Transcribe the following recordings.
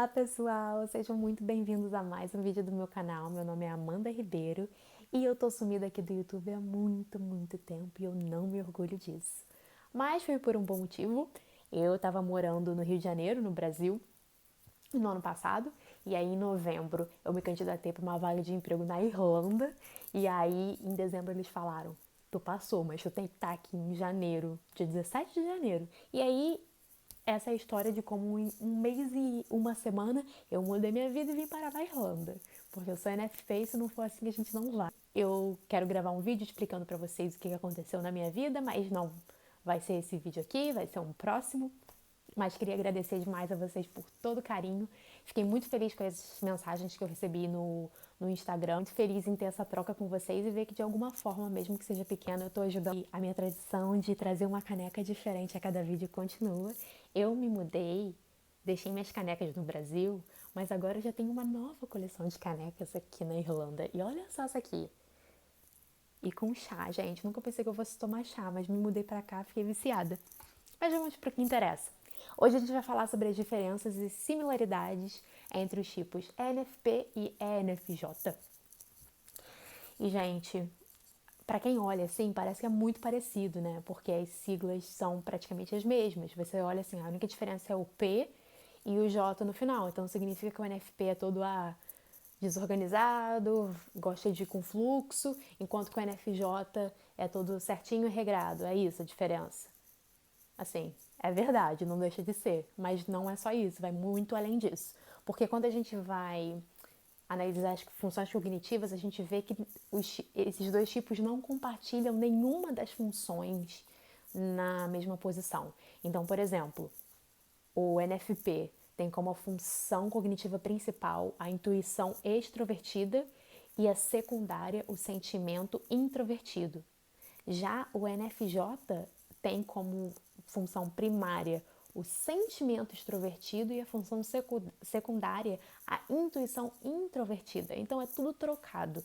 Olá pessoal, sejam muito bem-vindos a mais um vídeo do meu canal. Meu nome é Amanda Ribeiro e eu tô sumida aqui do YouTube há muito tempo e eu não me orgulho disso. Mas foi por um bom motivo. Eu tava morando no Rio de Janeiro, no Brasil, no ano passado, e aí em novembro eu me candidatei para uma vaga de emprego na Irlanda, e aí em dezembro eles falaram: tu passou, mas tu tem que estar aqui em janeiro, dia 17 de janeiro. E aí essa é a história de como em um mês e uma semana eu mudei minha vida e vim parar na Irlanda. Porque eu sou NFP e se não for assim a gente não vai. Eu quero gravar um vídeo explicando pra vocês o que aconteceu na minha vida, mas não vai ser esse vídeo aqui, vai ser um próximo. Mas queria agradecer demais a vocês por todo o carinho. Fiquei muito feliz com as mensagens que eu recebi no Instagram. Muito feliz em ter essa troca com vocês e ver que de alguma forma, mesmo que seja pequena, eu estou ajudando. A minha tradição de trazer uma caneca diferente a cada vídeo continua. Eu me mudei, deixei minhas canecas no Brasil, mas agora eu já tenho uma nova coleção de canecas aqui na Irlanda. E olha só essa aqui. E com chá, gente. Nunca pensei que eu fosse tomar chá, mas me mudei pra cá, fiquei viciada. Mas vamos pro que interessa. Hoje a gente vai falar sobre as diferenças e similaridades entre os tipos ENFP e ENFJ. E, gente, pra quem olha assim, parece que é muito parecido, né? Porque as siglas são praticamente as mesmas. Você olha assim, a única diferença é o P e o J no final. Então significa que o ENFP é todo desorganizado, gosta de ir com fluxo, enquanto que o NFJ é todo certinho e regrado. É isso a diferença. Assim, é verdade, não deixa de ser, mas não é só isso, vai muito além disso. Porque quando a gente vai analisar as funções cognitivas, a gente vê que esses dois tipos não compartilham nenhuma das funções na mesma posição. Então, por exemplo, o NFP tem como função cognitiva principal a intuição extrovertida e a secundária o sentimento introvertido. Já o NFJ tem como função primária o sentimento extrovertido e a função secundária a intuição introvertida. Então é tudo trocado.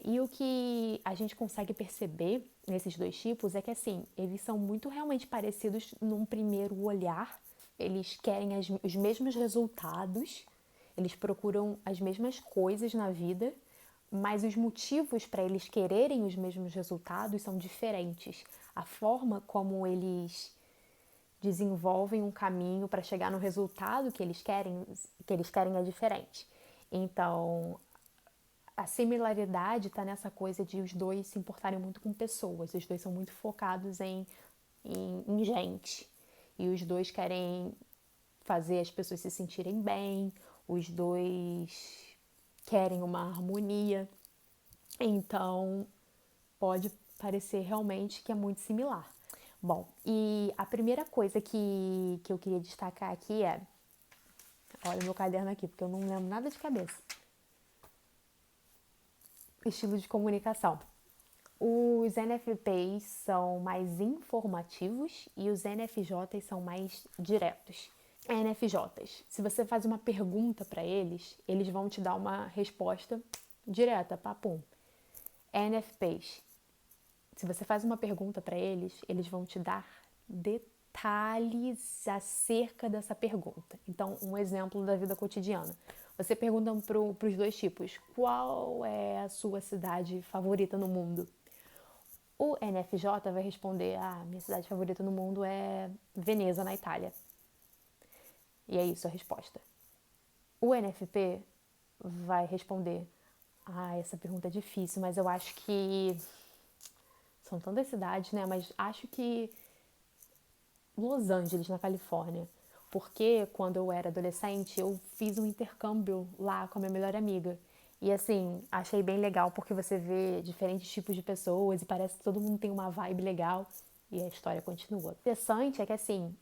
E o que a gente consegue perceber nesses dois tipos é que assim, eles são muito realmente parecidos num primeiro olhar. Eles querem os mesmos resultados, eles procuram as mesmas coisas na vida, mas os motivos para eles quererem os mesmos resultados são diferentes. A forma como eles desenvolvem um caminho para chegar no resultado que eles querem é diferente. Então, a similaridade está nessa coisa de os dois se importarem muito com pessoas. Os dois são muito focados em gente. E os dois querem fazer as pessoas se sentirem bem. Os dois querem uma harmonia. Então, pode parecer realmente que é muito similar. Bom, e a primeira coisa que eu queria destacar aqui é... Olha o meu caderno aqui, porque eu não lembro nada de cabeça. Estilo de comunicação. Os NFPs são mais informativos e os NFJs são mais diretos. NFJs, se você faz uma pergunta para eles, eles vão te dar uma resposta direta, papum. NFPs, se você faz uma pergunta para eles, eles vão te dar detalhes acerca dessa pergunta. Então, um exemplo da vida cotidiana. Você pergunta para os dois tipos, qual é a sua cidade favorita no mundo? O NFJ vai responder, minha cidade favorita no mundo é Veneza, na Itália. E é isso a resposta. O NFP vai responder, essa pergunta é difícil, mas eu acho que... São tantas cidades, né? Mas acho que Los Angeles, na Califórnia. Porque quando eu era adolescente, eu fiz um intercâmbio lá com a minha melhor amiga. E assim, achei bem legal porque você vê diferentes tipos de pessoas e parece que todo mundo tem uma vibe legal e a história continua. O interessante é que assim,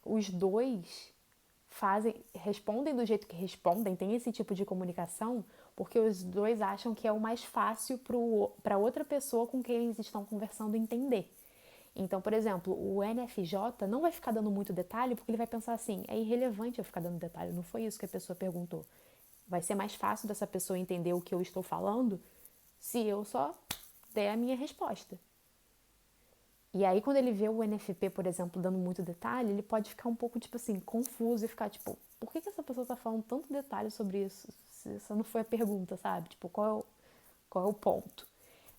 os dois respondem do jeito que respondem, tem esse tipo de comunicação, porque os dois acham que é o mais fácil para outra pessoa com quem eles estão conversando entender. Então, por exemplo, o NFJ não vai ficar dando muito detalhe porque ele vai pensar assim, é irrelevante eu ficar dando detalhe, não foi isso que a pessoa perguntou. Vai ser mais fácil dessa pessoa entender o que eu estou falando se eu só der a minha resposta. E aí, quando ele vê o NFP, por exemplo, dando muito detalhe, ele pode ficar um pouco, tipo assim, confuso e ficar tipo, por que essa pessoa tá falando tanto detalhe sobre isso? Se essa não foi a pergunta, sabe? Tipo, qual é o ponto?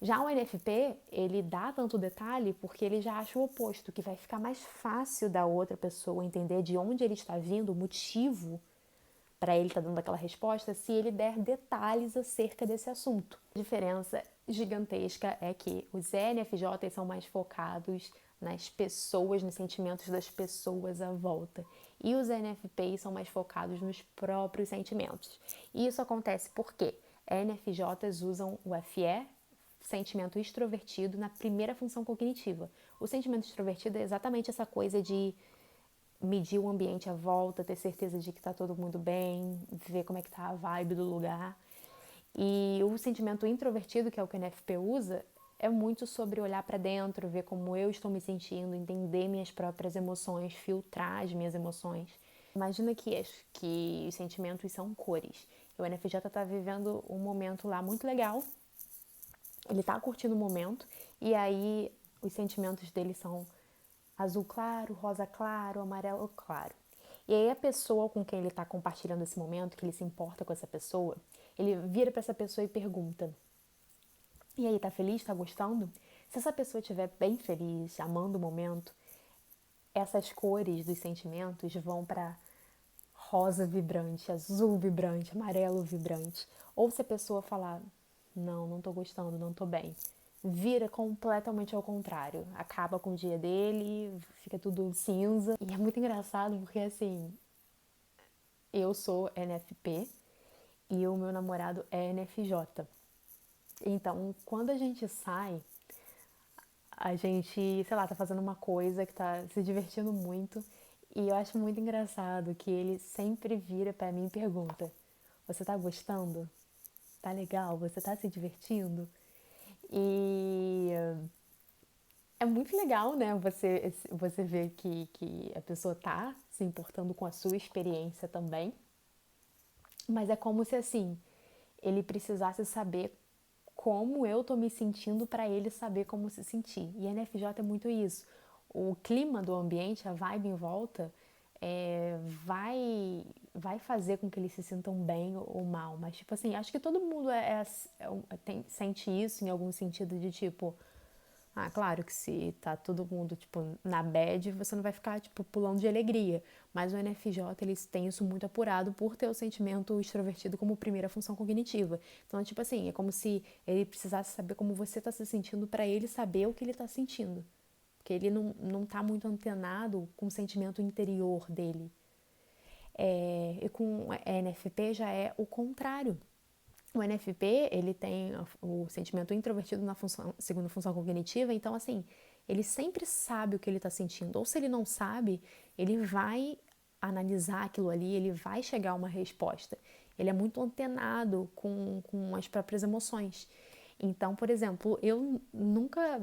Já o NFP, ele dá tanto detalhe porque ele já acha o oposto, que vai ficar mais fácil da outra pessoa entender de onde ele está vindo, o motivo para ele estar dando aquela resposta, se ele der detalhes acerca desse assunto. A diferença gigantesca é que os ENFJs são mais focados nas pessoas, nos sentimentos das pessoas à volta. E os ENFPs são mais focados nos próprios sentimentos. E isso acontece porque ENFJs usam o FE, sentimento extrovertido, na primeira função cognitiva. O sentimento extrovertido é exatamente essa coisa de medir o ambiente à volta, ter certeza de que tá todo mundo bem, ver como é que tá a vibe do lugar. E o sentimento introvertido, que é o que o NFP usa, é muito sobre olhar para dentro, ver como eu estou me sentindo, entender minhas próprias emoções, filtrar as minhas emoções. Imagina que os sentimentos são cores. O NFJ está vivendo um momento lá muito legal, ele está curtindo o momento, e aí os sentimentos dele são azul claro, rosa claro, amarelo claro. E aí a pessoa com quem ele está compartilhando esse momento, que ele se importa com essa pessoa, ele vira para essa pessoa e pergunta: e aí, tá feliz? Tá gostando? Se essa pessoa estiver bem feliz, amando o momento, essas cores dos sentimentos vão para rosa vibrante, azul vibrante, amarelo vibrante. Ou se a pessoa falar: não tô gostando, não tô bem, vira completamente ao contrário. Acaba com o dia dele, fica tudo cinza. E é muito engraçado porque, assim, eu sou NFP e o meu namorado é NFJ. Então, quando a gente sai, a gente, sei lá, tá fazendo uma coisa que tá se divertindo muito. E eu acho muito engraçado que ele sempre vira pra mim e pergunta: você tá gostando? Tá legal? Você tá se divertindo? E é muito legal, né? Você ver que a pessoa tá se importando com a sua experiência também. Mas é como se, assim, ele precisasse saber como eu tô me sentindo para ele saber como se sentir. E NFJ é muito isso. O clima do ambiente, a vibe em volta, vai fazer com que eles se sintam bem ou mal. Mas, tipo assim, acho que todo mundo sente isso em algum sentido de tipo. Ah, claro que se tá todo mundo, tipo, na bad, você não vai ficar, tipo, pulando de alegria. Mas o NFJ, eles têm isso muito apurado por ter o sentimento extrovertido como primeira função cognitiva. Então, tipo assim, é como se ele precisasse saber como você tá se sentindo para ele saber o que ele tá sentindo. Porque ele não tá muito antenado com o sentimento interior dele. E com a NFP já é o contrário. O NFP, ele tem o sentimento introvertido na segunda função cognitiva, então, assim, ele sempre sabe o que ele está sentindo. Ou se ele não sabe, ele vai analisar aquilo ali, ele vai chegar a uma resposta. Ele é muito antenado com as próprias emoções. Então, por exemplo, eu nunca,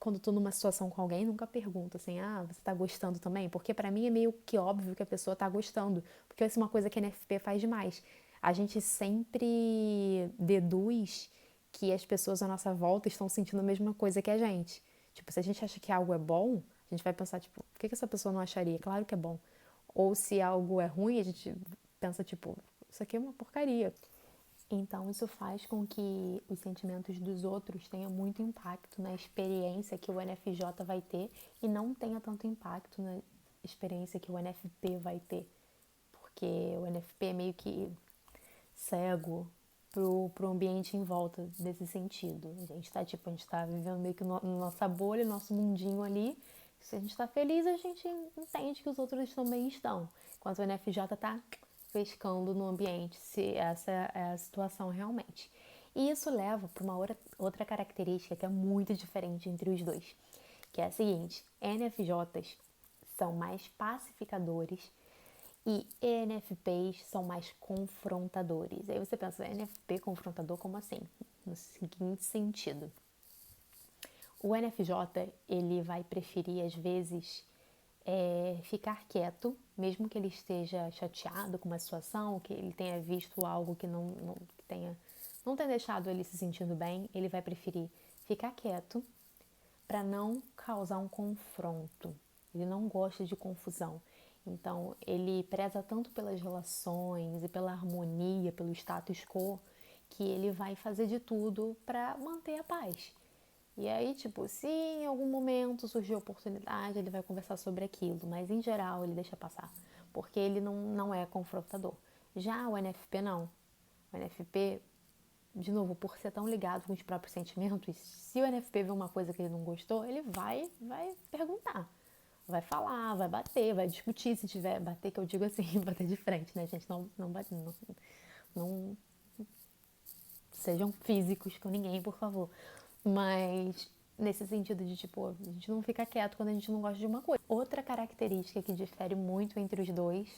quando estou numa situação com alguém, nunca pergunto assim: ah, você está gostando também? Porque para mim é meio que óbvio que a pessoa está gostando. Porque essa é uma coisa que a NFP faz demais. A gente sempre deduz que as pessoas à nossa volta estão sentindo a mesma coisa que a gente. Tipo, se a gente acha que algo é bom, a gente vai pensar, tipo, por que essa pessoa não acharia? Claro que é bom. Ou se algo é ruim, a gente pensa, tipo, isso aqui é uma porcaria. Então, isso faz com que os sentimentos dos outros tenham muito impacto na experiência que o NFJ vai ter e não tenha tanto impacto na experiência que o NFP vai ter. Porque o NFP é meio que cego pro ambiente em volta desse sentido. A gente tá vivendo meio que nossa bolha, nosso mundinho ali. Se a gente tá feliz, a gente entende que os outros também estão. Enquanto o NFJ tá pescando no ambiente, se essa é a situação realmente. E isso leva para uma outra característica que é muito diferente entre os dois, que é a seguinte: NFJs são mais pacificadores e ENFPs são mais confrontadores. Aí você pensa: ENFP confrontador, como assim? No seguinte sentido: o NFJ, ele vai preferir às vezes ficar quieto, mesmo que ele esteja chateado com uma situação, que ele tenha visto algo que não tenha deixado ele se sentindo bem, ele vai preferir ficar quieto para não causar um confronto. Ele não gosta de confusão. Então, ele preza tanto pelas relações e pela harmonia, pelo status quo, que ele vai fazer de tudo para manter a paz. E aí, tipo, se em algum momento surgir oportunidade, ele vai conversar sobre aquilo, mas em geral ele deixa passar, porque ele não é confrontador. Já o NFP não. O NFP, de novo, por ser tão ligado com os próprios sentimentos, se o NFP vê uma coisa que ele não gostou, ele vai perguntar. Vai falar, vai bater, vai discutir, se tiver bater, que eu digo assim, bater de frente, né, gente? Não bate, não sejam físicos com ninguém, por favor. Mas nesse sentido de, tipo, a gente não fica quieto quando a gente não gosta de uma coisa. Outra característica que difere muito entre os dois,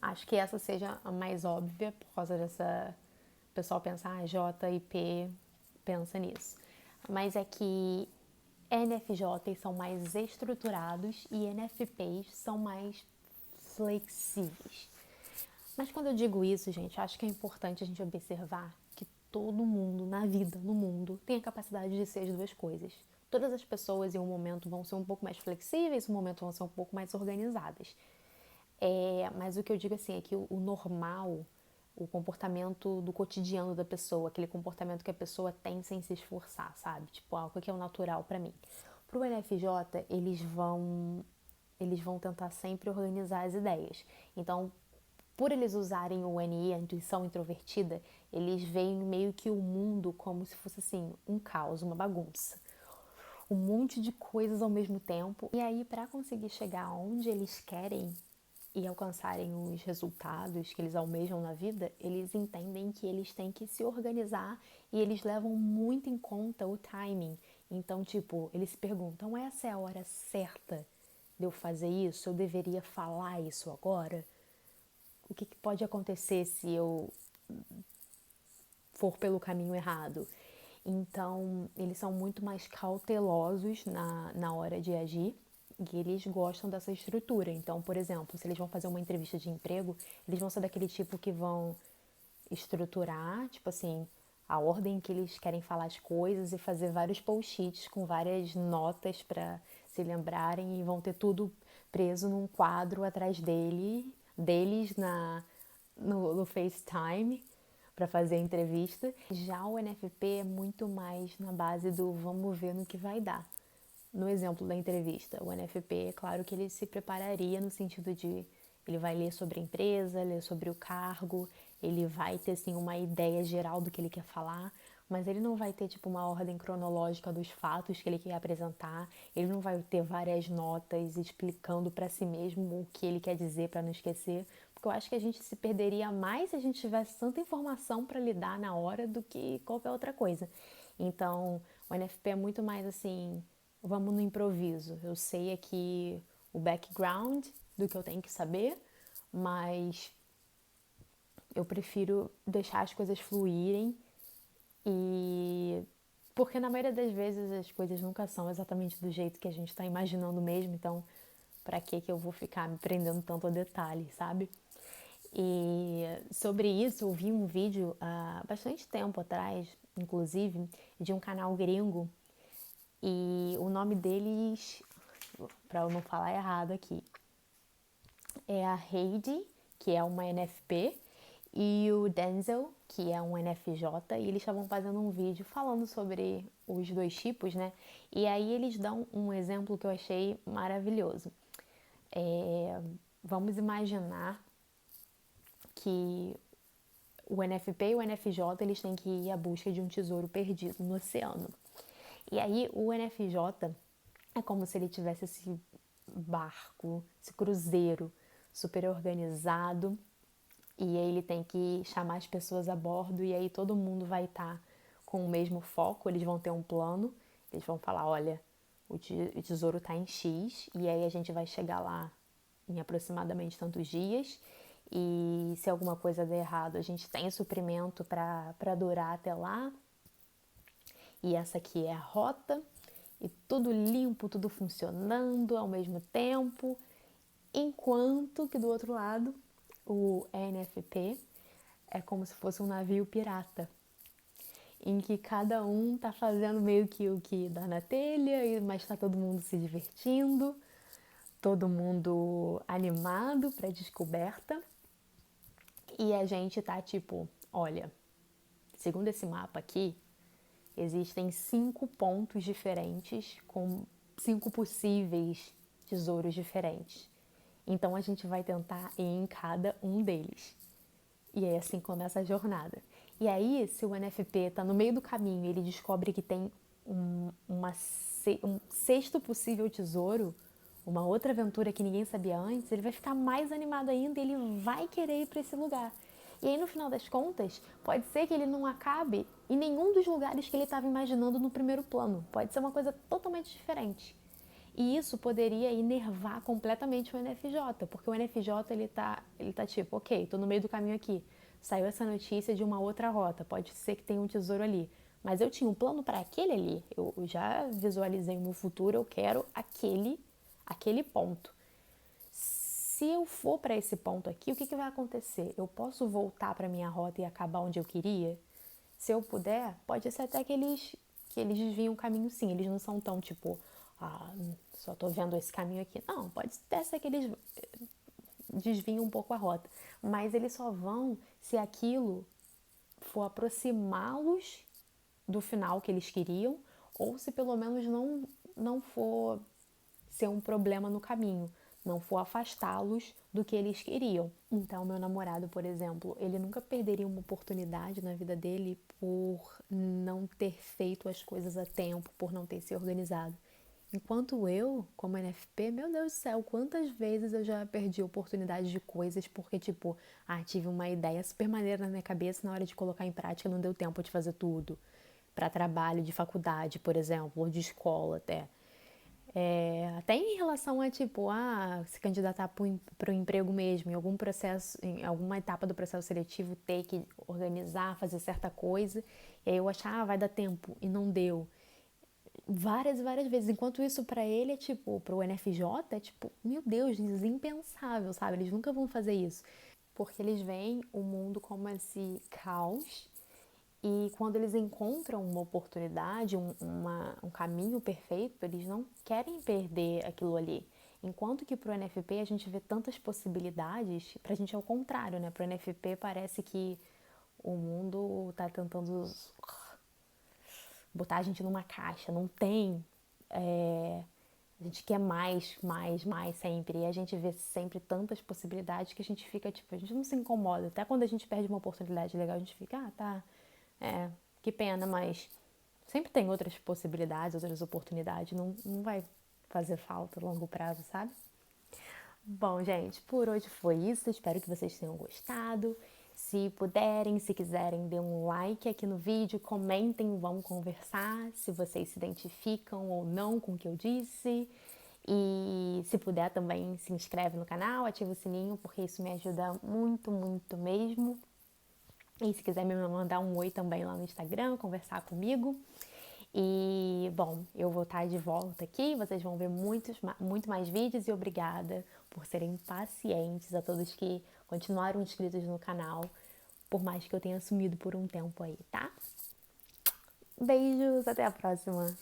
acho que essa seja a mais óbvia, por causa dessa... O pessoal pensar, J e P pensa nisso. Mas é que NFJs são mais estruturados e NFPs são mais flexíveis. Mas quando eu digo isso, gente, acho que é importante a gente observar que todo mundo na vida, no mundo, tem a capacidade de ser as duas coisas. Todas as pessoas em um momento vão ser um pouco mais flexíveis, em um momento vão ser um pouco mais organizadas. Mas o que eu digo assim é que o normal, o comportamento do cotidiano da pessoa, aquele comportamento que a pessoa tem sem se esforçar, sabe? Tipo, algo que é o natural pra mim. Pro NFJ, eles vão tentar sempre organizar as ideias. Então, por eles usarem o NI, a intuição introvertida, eles veem meio que o mundo como se fosse assim, um caos, uma bagunça. Um monte de coisas ao mesmo tempo. E aí, para conseguir chegar onde eles querem e alcançarem os resultados que eles almejam na vida, eles entendem que eles têm que se organizar e eles levam muito em conta o timing. Então, tipo, eles se perguntam, essa é a hora certa de eu fazer isso? Eu deveria falar isso agora? O que pode acontecer se eu for pelo caminho errado? Então, eles são muito mais cautelosos na hora de agir e eles gostam dessa estrutura. Então, por exemplo, se eles vão fazer uma entrevista de emprego, eles vão ser daquele tipo que vão estruturar, tipo assim, a ordem que eles querem falar as coisas e fazer vários post-its com várias notas para se lembrarem e vão ter tudo preso num quadro atrás deles no FaceTime para fazer a entrevista. Já o NFP é muito mais na base do vamos ver no que vai dar. No exemplo da entrevista, o NFP, é claro que ele se prepararia no sentido de ele vai ler sobre a empresa, ler sobre o cargo, ele vai ter assim uma ideia geral do que ele quer falar, mas ele não vai ter tipo uma ordem cronológica dos fatos que ele quer apresentar, ele não vai ter várias notas explicando para si mesmo o que ele quer dizer para não esquecer, porque eu acho que a gente se perderia mais se a gente tivesse tanta informação para lidar na hora do que qualquer outra coisa. Então, o NFP é muito mais assim, vamos no improviso. Eu sei aqui o background do que eu tenho que saber, mas eu prefiro deixar as coisas fluírem e porque na maioria das vezes as coisas nunca são exatamente do jeito que a gente está imaginando mesmo, então para que eu vou ficar me prendendo tanto a detalhe, sabe? E sobre isso eu vi um vídeo há bastante tempo atrás, inclusive, de um canal gringo e o nome deles, para eu não falar errado aqui, é a Heidi, que é uma NFP, e o Denzel, que é um NFJ, e eles estavam fazendo um vídeo falando sobre os dois tipos, né? E aí eles dão um exemplo que eu achei maravilhoso. Vamos imaginar que o NFP e o NFJ eles têm que ir à busca de um tesouro perdido no oceano. E aí o NFJ é como se ele tivesse esse barco, esse cruzeiro super organizado e aí ele tem que chamar as pessoas a bordo e aí todo mundo vai estar com o mesmo foco, eles vão ter um plano, eles vão falar, olha, o tesouro está em X e aí a gente vai chegar lá em aproximadamente tantos dias e se alguma coisa der errado a gente tem suprimento para durar até lá e essa aqui é a rota e tudo limpo, tudo funcionando ao mesmo tempo, enquanto que do outro lado o ENFP é como se fosse um navio pirata, em que cada um tá fazendo meio que o que dá na telha, mas tá todo mundo se divertindo, todo mundo animado para a descoberta. E a gente tá tipo, olha, segundo esse mapa aqui, existem 5 pontos diferentes com 5 possíveis tesouros diferentes. Então a gente vai tentar ir em cada um deles. E aí assim começa a jornada. E aí, se o NFP está no meio do caminho e ele descobre que tem um 6º possível tesouro, uma outra aventura que ninguém sabia antes, ele vai ficar mais animado ainda e ele vai querer ir para esse lugar. E aí, no final das contas, pode ser que ele não acabe em nenhum dos lugares que ele estava imaginando no primeiro plano. Pode ser uma coisa totalmente diferente. E isso poderia enervar completamente o NFJ, porque o NFJ ele tá tipo, ok, tô no meio do caminho aqui. Saiu essa notícia de uma outra rota, pode ser que tenha um tesouro ali. Mas eu tinha um plano para aquele ali. Eu já visualizei o meu futuro, eu quero aquele ponto. Se eu for para esse ponto aqui, o que vai acontecer? Eu posso voltar para minha rota e acabar onde eu queria? Se eu puder, pode ser até que eles desviem o caminho sim. Eles não são tão tipo, só tô vendo esse caminho aqui. Não, pode até ser que eles desviem um pouco a rota. Mas eles só vão se aquilo for aproximá-los do final que eles queriam, ou se pelo menos não for ser um problema no caminho, não for afastá-los do que eles queriam. Então, meu namorado, por exemplo, ele nunca perderia uma oportunidade na vida dele por não ter feito as coisas a tempo, por não ter se organizado. Enquanto eu, como NFP, meu Deus do céu, quantas vezes eu já perdi oportunidades de coisas porque, tipo, tive uma ideia super maneira na minha cabeça, na hora de colocar em prática não deu tempo de fazer tudo. Para trabalho de faculdade, por exemplo, ou de escola até. Até em relação a, tipo, se candidatar para o emprego mesmo, em algum processo, em alguma etapa do processo seletivo, ter que organizar, fazer certa coisa, e aí eu achar, vai dar tempo, e não deu. Várias e várias vezes. Enquanto isso para ele é tipo, pro NFJ é tipo, meu Deus, impensável, sabe? Eles nunca vão fazer isso. Porque eles veem o mundo como esse caos e quando eles encontram uma oportunidade, um caminho perfeito, eles não querem perder aquilo ali. Enquanto que pro NFP a gente vê tantas possibilidades, pra gente é o contrário, né? Pro NFP parece que o mundo tá tentando botar a gente numa caixa, não tem. A gente quer mais sempre. E a gente vê sempre tantas possibilidades que a gente fica, tipo, a gente não se incomoda. Até quando a gente perde uma oportunidade legal, a gente fica, tá, que pena, mas sempre tem outras possibilidades, outras oportunidades. Não vai fazer falta a longo prazo, sabe? Bom, gente, por hoje foi isso. Espero que vocês tenham gostado. Se puderem, se quiserem, dê um like aqui no vídeo, comentem, vamos conversar se vocês se identificam ou não com o que eu disse. E se puder também, se inscreve no canal, ativa o sininho, porque isso me ajuda muito, muito mesmo. E se quiser me mandar um oi também lá no Instagram, conversar comigo. E, bom, eu vou estar de volta aqui, vocês vão ver muito mais vídeos e obrigada por serem pacientes a todos que continuaram inscritos no canal, por mais que eu tenha sumido por um tempo aí, tá? Beijos, até a próxima!